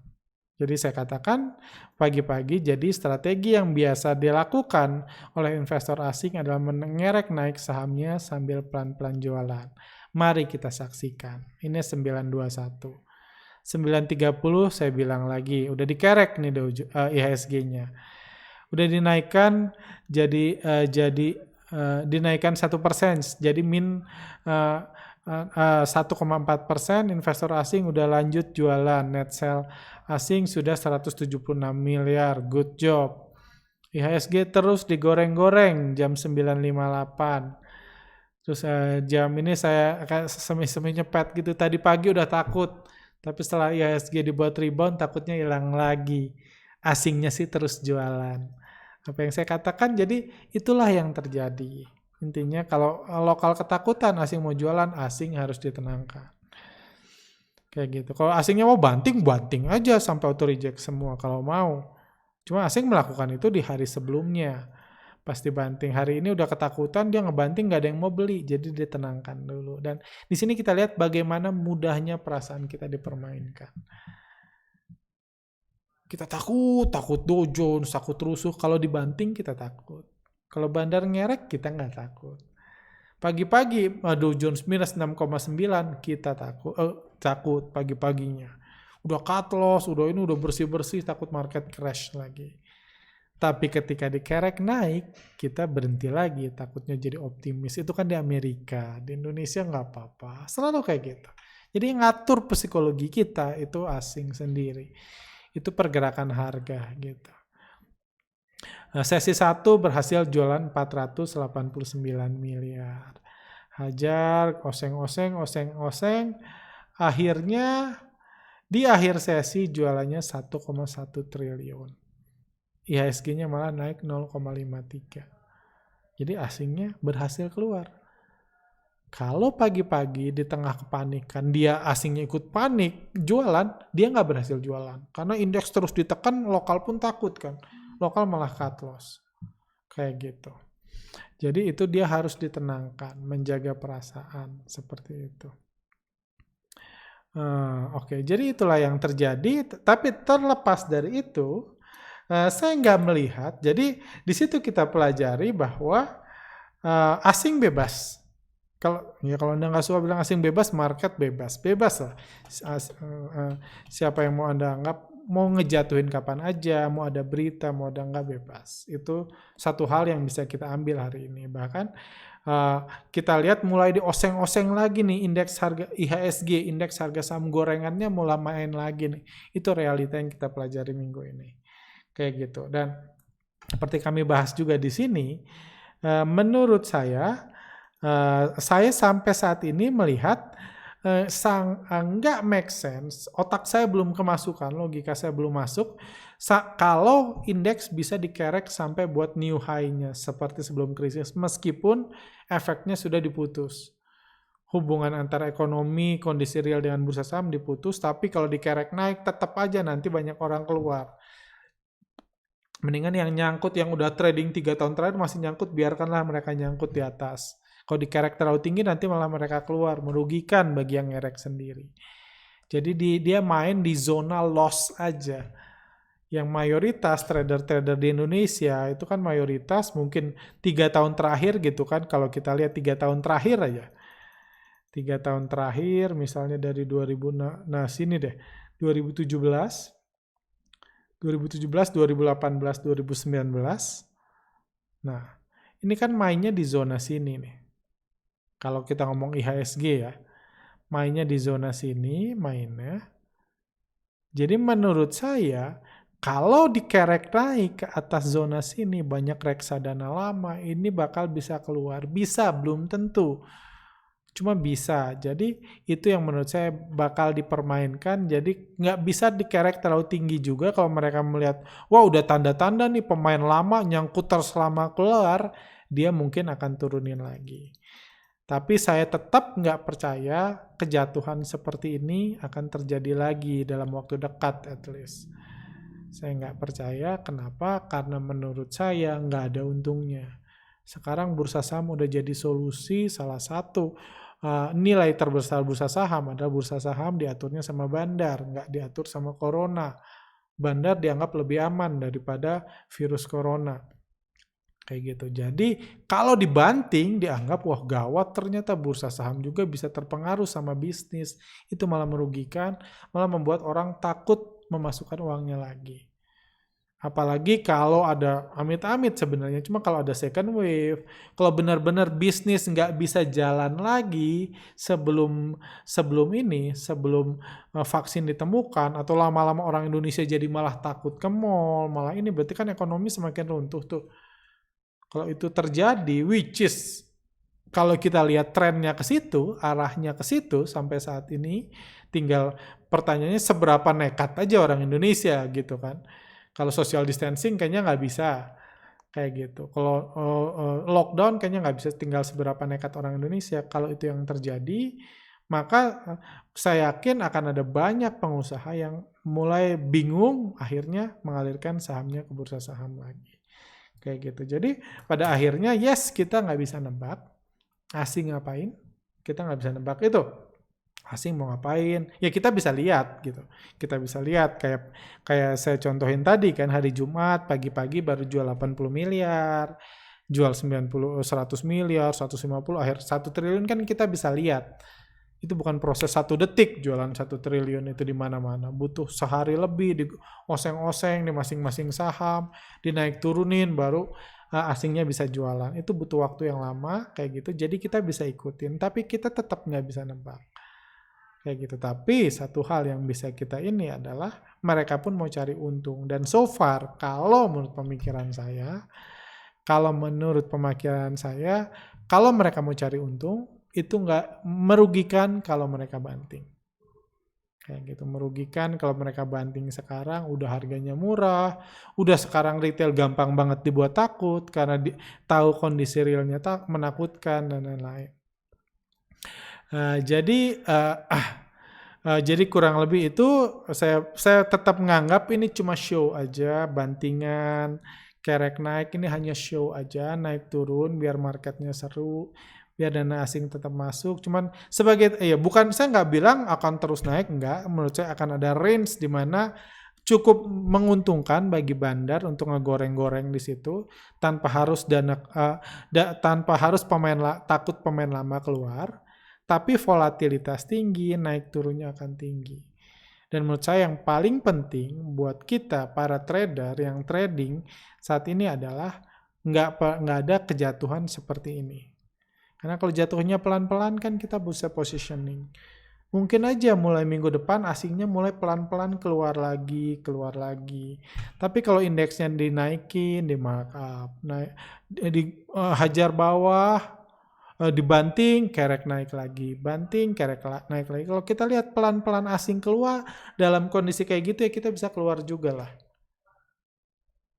Jadi saya katakan pagi-pagi jadi strategi yang biasa dilakukan oleh investor asing adalah mengerek naik sahamnya sambil pelan-pelan jualan. Mari kita saksikan. Ini 921. 930 saya bilang lagi, udah dikerek nih IHSG-nya. Udah dinaikkan dinaikkan 1%. Jadi min 1,4%. Investor asing udah lanjut jualan. Net sell asing sudah 176 miliar. Good job. IHSG terus digoreng-goreng jam 9.58. Terus jam ini saya kayak semi-semi nyepet gitu. Tadi pagi udah takut. Tapi setelah IHSG dibuat rebound takutnya hilang lagi. Asingnya sih terus jualan. Apa yang saya katakan, jadi itulah yang terjadi. Intinya kalau lokal ketakutan asing mau jualan, asing harus ditenangkan. Kayak gitu. Kalau asingnya mau banting, banting aja sampai auto reject semua kalau mau. Cuma asing melakukan itu di hari sebelumnya. Pas dibanting hari ini udah ketakutan, dia ngebanting nggak ada yang mau beli, jadi ditenangkan dulu. Dan di sini kita lihat bagaimana mudahnya perasaan kita dipermainkan. Kita takut Dow Jones, takut rusuh. Kalau dibanting kita takut. Kalau bandar ngerek kita nggak takut. Pagi-pagi Dow Jones minus 6,9 kita takut pagi-paginya. Udah cut loss, udah bersih-bersih, takut market crash lagi. Tapi ketika dikerek naik, kita berhenti lagi, takutnya jadi optimis. Itu kan di Amerika, di Indonesia nggak apa-apa. Selalu kayak gitu. Jadi yang ngatur psikologi kita itu asing sendiri. Itu pergerakan harga gitu. Nah, sesi 1 berhasil jualan 489 miliar. Hajar, oseng-oseng. Akhirnya di akhir sesi jualannya 1,1 triliun. IHSG-nya malah naik 0,53. Jadi asingnya berhasil keluar. Kalau pagi-pagi di tengah kepanikan, dia asingnya ikut panik, jualan, dia nggak berhasil jualan. Karena indeks terus ditekan, lokal pun takut kan. Lokal malah cut loss. Kayak gitu. Jadi itu dia harus ditenangkan, menjaga perasaan, seperti itu. Oke, jadi itulah yang terjadi. Tapi terlepas dari itu, saya nggak melihat. Jadi di situ kita pelajari bahwa asing bebas. Kalau Anda nggak suka bilang asing bebas, market bebas lah. Siapa yang mau Anda anggap mau ngejatuhin kapan aja, mau ada berita, mau ada nggak bebas. Itu satu hal yang bisa kita ambil hari ini. Bahkan kita lihat mulai dioseng-oseng lagi nih indeks harga IHSG, indeks harga saham gorengannya mulai main lagi nih. Itu realita yang kita pelajari minggu ini. Kayak gitu. Dan seperti kami bahas juga di sini, menurut saya sampai saat ini melihat nggak make sense, otak saya belum kemasukan, logika saya belum masuk, kalau indeks bisa dikerek sampai buat new high-nya seperti sebelum krisis, meskipun efeknya sudah diputus. Hubungan antara ekonomi, kondisi real dengan bursa saham diputus, tapi kalau dikerek naik, tetap aja nanti banyak orang keluar. Mendingan yang nyangkut, yang udah trading 3 tahun terakhir masih nyangkut, biarkanlah mereka nyangkut di atas. Kalau dikerek terlalu tinggi, nanti malah mereka keluar, merugikan bagi yang ngerek sendiri. Jadi dia main di zona loss aja. Yang mayoritas trader-trader di Indonesia, itu kan mayoritas mungkin 3 tahun terakhir gitu kan, kalau kita lihat 3 tahun terakhir aja. 3 tahun terakhir, misalnya dari 2000, sini deh, 2017, 2018, 2019. Nah, ini kan mainnya di zona sini nih. Kalau kita ngomong IHSG ya, mainnya di zona sini, mainnya. Jadi menurut saya, kalau dikerek naik ke atas zona sini, banyak reksadana lama, ini bakal bisa keluar. Bisa, belum tentu. Cuma bisa. Jadi itu yang menurut saya bakal dipermainkan. Jadi nggak bisa dikerek terlalu tinggi juga kalau mereka melihat, wah udah tanda-tanda nih pemain lama nyangkut terus lama keluar, dia mungkin akan turunin lagi. Tapi saya tetap nggak percaya kejatuhan seperti ini akan terjadi lagi dalam waktu dekat at least. Saya nggak percaya. Kenapa? Karena menurut saya nggak ada untungnya. Sekarang bursa saham udah jadi solusi salah satu. Nilai terbesar bursa saham adalah bursa saham diaturnya sama bandar, nggak diatur sama corona. Bandar dianggap lebih aman daripada virus corona. Kayak gitu. Jadi kalau dibanting dianggap wah gawat, ternyata bursa saham juga bisa terpengaruh sama bisnis. Itu malah merugikan, malah membuat orang takut memasukkan uangnya lagi. Apalagi kalau ada amit-amit sebenarnya, cuma kalau ada second wave, kalau benar-benar bisnis nggak bisa jalan lagi sebelum vaksin ditemukan, atau lama-lama orang Indonesia jadi malah takut ke mall, malah ini berarti kan ekonomi semakin runtuh tuh. Kalau itu terjadi, which is kalau kita lihat trennya ke situ, arahnya ke situ sampai saat ini, tinggal pertanyaannya seberapa nekat aja orang Indonesia gitu kan. Kalau social distancing kayaknya nggak bisa kayak gitu. Kalau lockdown kayaknya nggak bisa, tinggal seberapa nekat orang Indonesia. Kalau itu yang terjadi, maka saya yakin akan ada banyak pengusaha yang mulai bingung akhirnya mengalirkan sahamnya ke bursa saham lagi. Kayak gitu. Jadi pada akhirnya yes, kita nggak bisa nebak asing ngapain, kita nggak bisa nebak itu. Asing mau ngapain? Ya kita bisa lihat gitu. Kita bisa lihat kayak saya contohin tadi kan, hari Jumat pagi-pagi baru jual 80 miliar, jual 90 100 miliar, 150, akhir 1 triliun kan kita bisa lihat. Itu bukan proses 1 detik jualan 1 triliun itu di mana-mana. Butuh sehari lebih di oseng-oseng di masing-masing saham, dinaik turunin baru asingnya bisa jualan. Itu butuh waktu yang lama kayak gitu. Jadi kita bisa ikutin, tapi kita tetap nggak bisa nebak. Kayak gitu. Tapi satu hal yang bisa kita ini adalah mereka pun mau cari untung. Dan so far, kalau menurut pemikiran saya, kalau mereka mau cari untung, itu nggak merugikan kalau mereka banting. Kayak gitu, merugikan kalau mereka banting sekarang, udah harganya murah, udah sekarang retail gampang banget dibuat takut, karena tahu kondisi realnya menakutkan, dan lain-lain. Jadi kurang lebih itu saya tetap menganggap ini cuma show aja, bantingan, kerek naik ini hanya show aja, naik turun biar marketnya seru, biar dana asing tetap masuk. Cuman sebagai bukan, saya nggak bilang akan terus naik, enggak. Menurut saya akan ada range di mana cukup menguntungkan bagi bandar untuk ngegoreng-goreng di situ tanpa harus tanpa harus takut pemain lama keluar. Tapi volatilitas tinggi, naik turunnya akan tinggi. Dan menurut saya yang paling penting buat kita para trader yang trading saat ini adalah nggak ada kejatuhan seperti ini. Karena kalau jatuhnya pelan-pelan kan kita bisa positioning. Mungkin aja mulai minggu depan asingnya mulai pelan-pelan keluar lagi. Tapi kalau indeksnya dinaikin, di markup, hajar bawah, dibanting, kerek naik lagi. Banting, kerek naik lagi. Kalau kita lihat pelan-pelan asing keluar, dalam kondisi kayak gitu ya kita bisa keluar juga lah.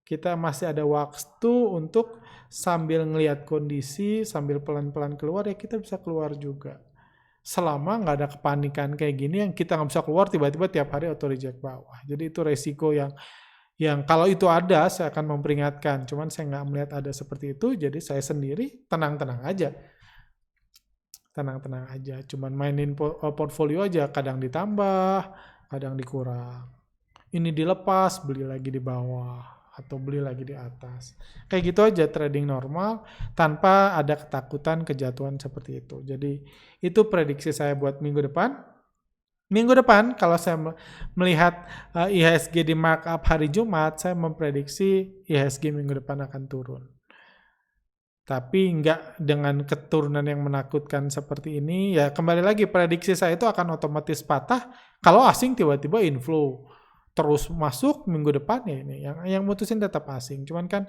Kita masih ada waktu untuk sambil ngelihat kondisi, sambil pelan-pelan keluar ya kita bisa keluar juga. Selama nggak ada kepanikan kayak gini yang kita nggak bisa keluar tiba-tiba tiap hari auto reject bawah. Jadi itu resiko yang kalau itu ada saya akan memperingatkan. Cuman saya nggak melihat ada seperti itu, jadi saya sendiri tenang-tenang aja. Tenang-tenang aja, cuman mainin portfolio aja, kadang ditambah, kadang dikurang. Ini dilepas, beli lagi di bawah, atau beli lagi di atas. Kayak gitu aja trading normal, tanpa ada ketakutan kejatuhan seperti itu. Jadi itu prediksi saya buat minggu depan. Minggu depan, kalau saya melihat IHSG di markup hari Jumat, saya memprediksi IHSG minggu depan akan turun. Tapi nggak dengan keturunan yang menakutkan seperti ini. Ya kembali lagi, prediksi saya itu akan otomatis patah kalau asing tiba-tiba inflow terus masuk minggu depan ya ini. Yang mutusin tetap asing. Cuman kan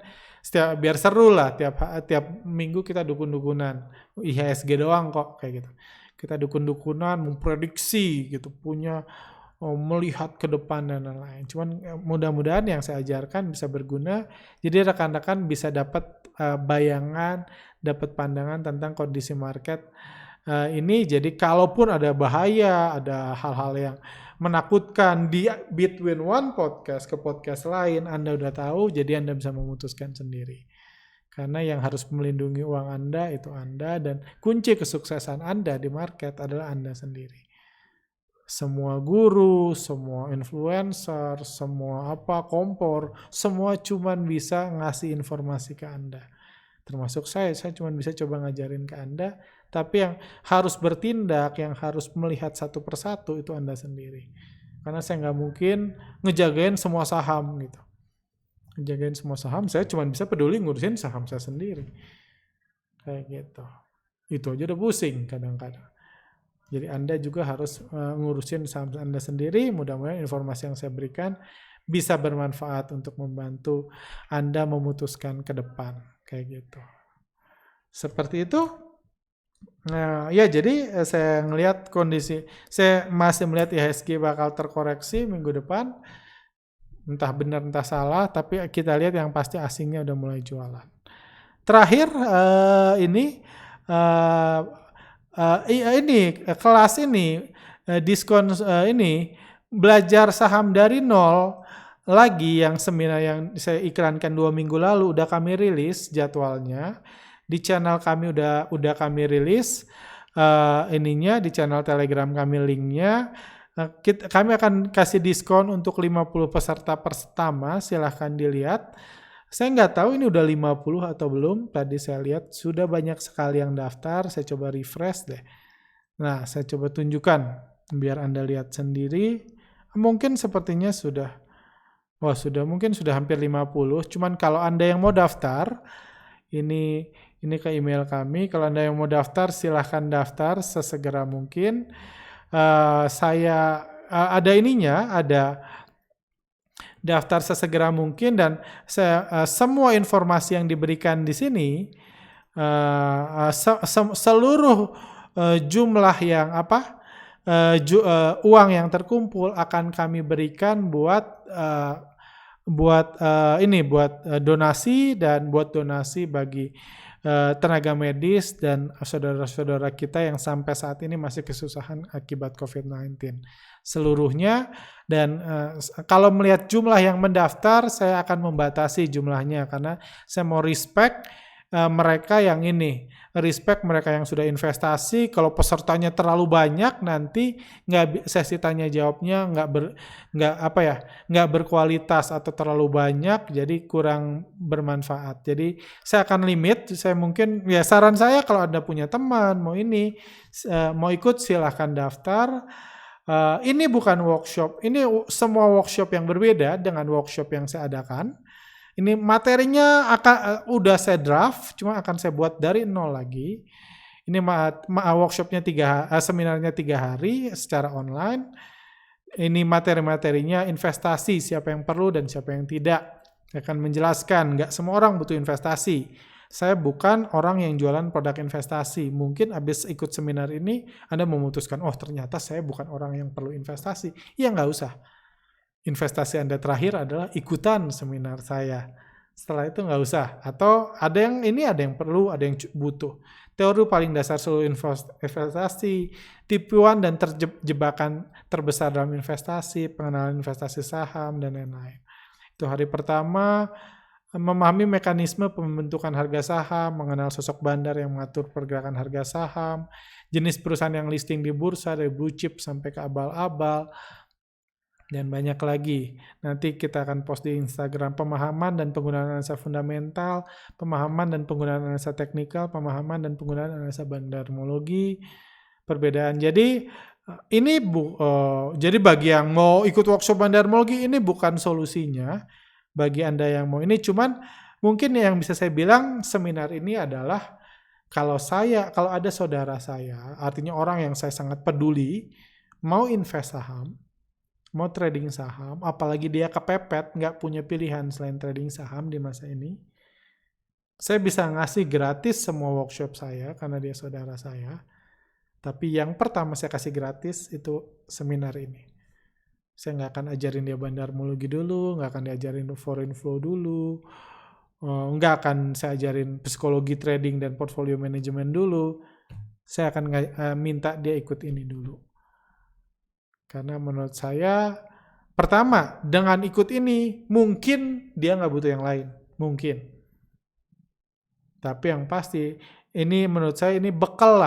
biar seru lah, tiap minggu kita dukun-dukunan. IHSG doang kok kayak gitu. Kita dukun-dukunan memprediksi gitu, punya melihat ke depan dan lain-lain. Cuman mudah-mudahan yang saya ajarkan bisa berguna. Jadi rekan-rekan bisa dapat bayangan, dapat pandangan tentang kondisi market ini. Jadi kalaupun ada bahaya, ada hal-hal yang menakutkan di between one podcast ke podcast lain, Anda udah tahu, jadi Anda bisa memutuskan sendiri. Karena yang harus melindungi uang Anda itu Anda, dan kunci kesuksesan Anda di market adalah Anda sendiri. Semua guru, semua influencer, semua kompor, semua cuman bisa ngasih informasi ke Anda. Termasuk saya cuman bisa coba ngajarin ke Anda, tapi yang harus bertindak, yang harus melihat satu persatu itu Anda sendiri. Karena saya nggak mungkin ngejagain semua saham gitu. Ngejagain semua saham, saya cuman bisa peduli ngurusin saham saya sendiri. Kayak gitu. Itu aja udah pusing kadang-kadang. Jadi Anda juga harus ngurusin saham Anda sendiri. Mudah-mudahan informasi yang saya berikan bisa bermanfaat untuk membantu Anda memutuskan ke depan. Kayak gitu. Seperti itu. Nah, ya jadi saya ngelihat kondisi, saya masih melihat IHSG bakal terkoreksi minggu depan, entah benar entah salah, tapi kita lihat yang pasti asingnya udah mulai jualan. Terakhir eh, kelas ini diskon ini belajar saham dari nol lagi yang seminar yang saya iklankan 2 minggu lalu udah kami rilis jadwalnya di channel kami udah kami rilis ininya di channel Telegram kami linknya. Kami akan kasih diskon untuk 50 peserta pertama, silahkan dilihat. Saya nggak tahu ini udah 50 atau belum. Tadi saya lihat sudah banyak sekali yang daftar. Saya coba refresh deh. Nah, saya coba tunjukkan biar Anda lihat sendiri. Mungkin sepertinya sudah. Wah, mungkin sudah hampir 50. Cuman kalau Anda yang mau daftar, ini ke email kami. Kalau Anda yang mau daftar, silahkan daftar sesegera mungkin. Saya ada ininya, ada daftar sesegera mungkin dan semua informasi yang diberikan di sini seluruh jumlah yang uang yang terkumpul akan kami berikan buat donasi dan buat donasi bagi tenaga medis dan saudara-saudara kita yang sampai saat ini masih kesusahan akibat COVID-19. Seluruhnya dan kalau melihat jumlah yang mendaftar, saya akan membatasi jumlahnya karena saya mau respect mereka yang respect mereka yang sudah investasi. Kalau pesertanya terlalu banyak, nanti sesi tanya jawabnya nggak berkualitas atau terlalu banyak, jadi kurang bermanfaat. Jadi saya akan limit. Saya mungkin saran saya kalau Anda punya teman mau ikut silahkan daftar. Ini bukan workshop, ini semua workshop yang berbeda dengan workshop yang saya adakan. Ini materinya udah saya draft, cuma akan saya buat dari nol lagi. Ini workshopnya seminarnya 3 hari secara online. Ini materi-materinya investasi, siapa yang perlu dan siapa yang tidak. Saya akan menjelaskan, nggak semua orang butuh investasi. Saya bukan orang yang jualan produk investasi. Mungkin habis ikut seminar ini, Anda memutuskan, oh ternyata saya bukan orang yang perlu investasi. Ya nggak usah. Investasi Anda terakhir adalah ikutan seminar saya. Setelah itu nggak usah. Atau ada yang perlu, ada yang butuh. Teori paling dasar seluruh investasi, tipuan dan jebakan terbesar dalam investasi, pengenalan investasi saham, dan lain-lain. Itu hari pertama, memahami mekanisme pembentukan harga saham, mengenal sosok bandar yang mengatur pergerakan harga saham, jenis perusahaan yang listing di bursa, dari blue chip sampai ke abal-abal, dan banyak lagi. Nanti kita akan post di Instagram pemahaman dan penggunaan analisa fundamental, pemahaman dan penggunaan analisa teknikal, pemahaman dan penggunaan analisa bandarmologi, perbedaan. Jadi jadi bagi yang mau ikut workshop bandarmologi ini bukan solusinya. Bagi Anda yang mau ini, cuman mungkin yang bisa saya bilang seminar ini adalah kalau ada saudara saya, artinya orang yang saya sangat peduli, mau invest saham, mau trading saham, apalagi dia kepepet, nggak punya pilihan selain trading saham di masa ini, saya bisa ngasih gratis semua workshop saya karena dia saudara saya. Tapi yang pertama saya kasih gratis itu seminar ini. Saya nggak akan ajarin dia bandarmologi dulu, nggak akan diajarin foreign flow dulu, nggak akan saya ajarin psikologi trading dan portfolio management dulu. Saya akan minta dia ikut ini dulu. Karena menurut saya, pertama, dengan ikut ini, mungkin dia nggak butuh yang lain. Mungkin. Tapi yang pasti, ini menurut saya ini bekal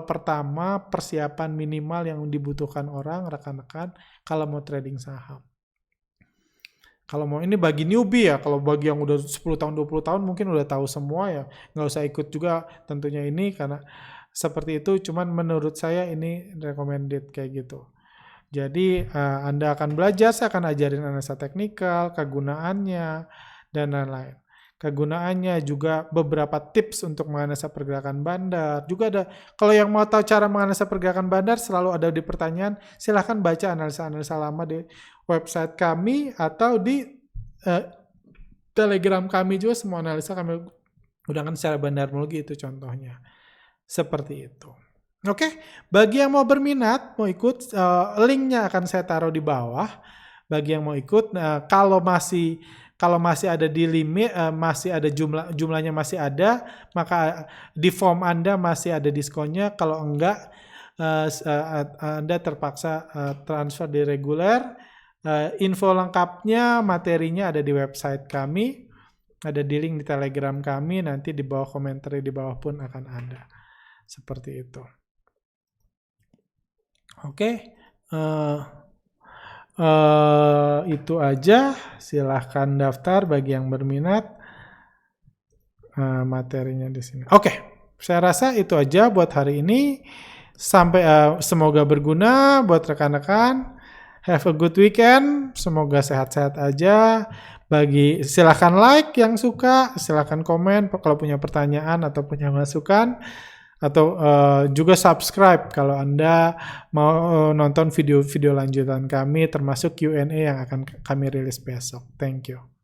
pertama, persiapan minimal yang dibutuhkan orang, rekan-rekan, kalau mau trading saham. Kalau mau ini bagi newbie ya, kalau bagi yang udah 10 tahun, 20 tahun mungkin udah tahu semua ya, nggak usah ikut juga tentunya ini, karena seperti itu, cuman menurut saya ini recommended kayak gitu. Jadi Anda akan belajar, saya akan ajarin analisa teknikal, kegunaannya, dan lain-lain. Kegunaannya juga beberapa tips untuk menganalisa pergerakan bandar. Juga ada, kalau yang mau tahu cara menganalisa pergerakan bandar selalu ada di pertanyaan, silahkan baca analisa-analisa lama di website kami atau di Telegram kami juga, semua analisa kami gunakan secara bandarmologi, itu contohnya. Seperti itu. Oke, bagi yang mau berminat, mau ikut, linknya akan saya taruh di bawah. Bagi yang mau ikut, kalau masih ada di limit, masih ada jumlahnya masih ada, maka di form Anda masih ada diskonnya. Kalau enggak, Anda terpaksa transfer di reguler. Info lengkapnya, materinya ada di website kami, ada di link di Telegram kami, nanti di bawah komentar di bawah pun akan ada. Seperti itu. Oke, itu aja. Silahkan daftar bagi yang berminat. Materinya di sini. Oke, saya rasa itu aja buat hari ini. Sampai semoga berguna buat rekan-rekan. Have a good weekend. Semoga sehat-sehat aja. Silahkan like yang suka, silahkan komen kalau punya pertanyaan atau punya masukan, atau juga subscribe kalau Anda mau nonton video-video lanjutan kami termasuk Q&A yang akan kami rilis besok. Thank you.